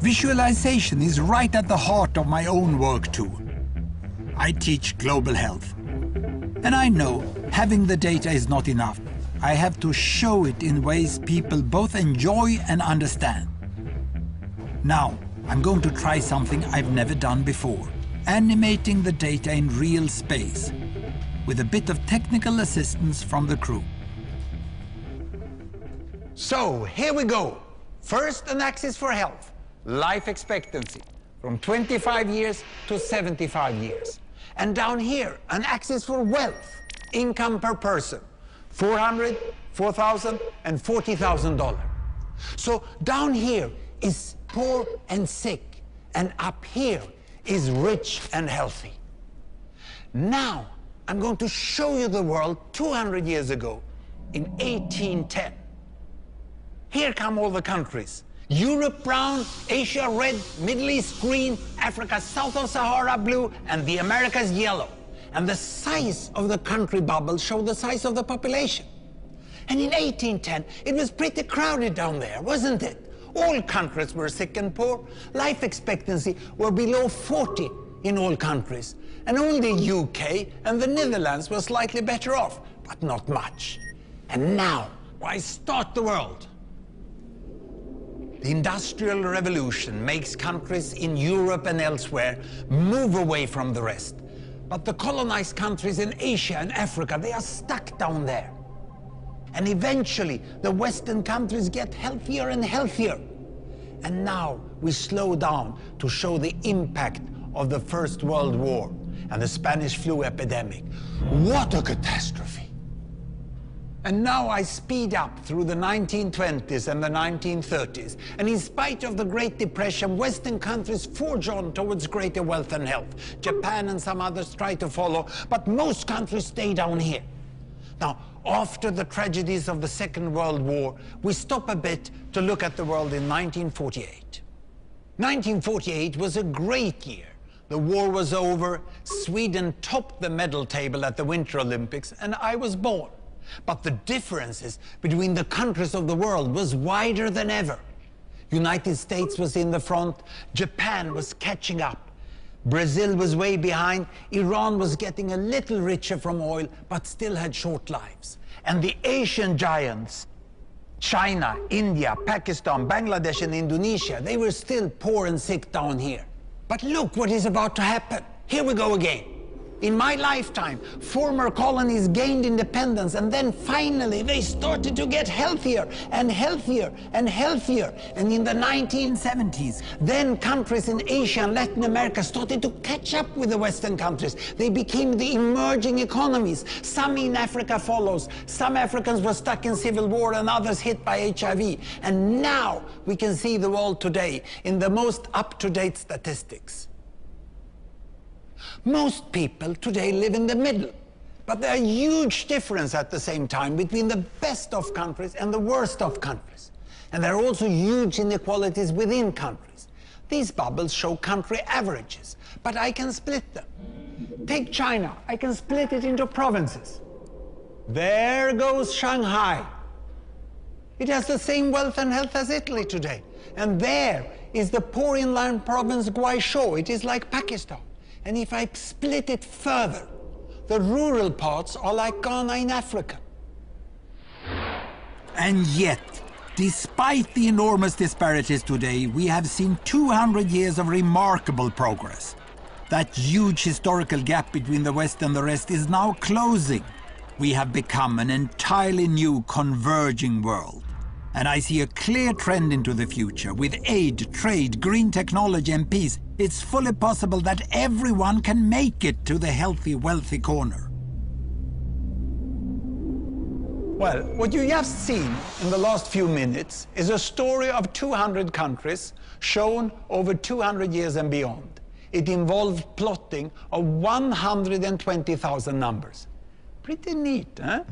Visualization is right at the heart of my own work too. I teach global health. And I know having the data is not enough. I have to show it in ways people both enjoy and understand. Now, I'm going to try something I've never done before. Animating the data in real space, with a bit of technical assistance from the crew. So, here we go. First, an axis for health. Life expectancy, from 25 years to 75 years. And down here, an axis for wealth, income per person, $400, $4,000, and $40,000. So down here is poor and sick, and up here is rich and healthy. Now, I'm going to show you the world 200 years ago, in 1810. Here come all the countries. Europe brown, Asia red, Middle East green, Africa south of Sahara blue, and the Americas yellow. And the size of the country bubbles show the size of the population. And in 1810, it was pretty crowded down there, wasn't it? All countries were sick and poor. Life expectancy were below 40 in all countries. And only UK and the Netherlands were slightly better off, but not much. And now, why start the world? The Industrial Revolution makes countries in Europe and elsewhere move away from the rest. But the colonized countries in Asia and Africa, they are stuck down there. And eventually, the Western countries get healthier and healthier. And now we slow down to show the impact of the First World War and the Spanish flu epidemic. What a catastrophe! And now I speed up through the 1920s and the 1930s. And in spite of the Great Depression, Western countries forge on towards greater wealth and health. Japan and some others try to follow, but most countries stay down here. Now, after the tragedies of the Second World War, we stop a bit to look at the world in 1948. 1948 was a great year. The war was over, Sweden topped the medal table at the Winter Olympics, and I was born. But the differences between the countries of the world was wider than ever. United States was in the front, Japan was catching up. Brazil was way behind, Iran was getting a little richer from oil, but still had short lives. And the Asian giants, China, India, Pakistan, Bangladesh, and Indonesia, they were still poor and sick down here. But look what is about to happen. Here we go again. In my lifetime, former colonies gained independence, and then finally they started to get healthier and healthier and healthier. And in the 1970s, then countries in Asia and Latin America started to catch up with the Western countries. They became the emerging economies. Some in Africa follows. Some Africans were stuck in civil war and others hit by HIV. And now we can see the world today in the most up-to-date statistics. Most people today live in the middle, but there are huge differences at the same time between the best of countries and the worst of countries. And there are also huge inequalities within countries. These bubbles show country averages, but I can split them. Take China, I can split it into provinces. There goes Shanghai. It has the same wealth and health as Italy today. And there is the poor inland province Guizhou. It is like Pakistan. And if I split it further, the rural parts are like Ghana in Africa. And yet, despite the enormous disparities today, we have seen 200 years of remarkable progress. That huge historical gap between the West and the rest is now closing. We have become an entirely new converging world. And I see a clear trend into the future. With aid, trade, green technology and peace, it's fully possible that everyone can make it to the healthy, wealthy corner. Well, what you have seen in the last few minutes is a story of 200 countries shown over 200 years and beyond. It involved plotting of 120,000 numbers. Pretty neat, huh?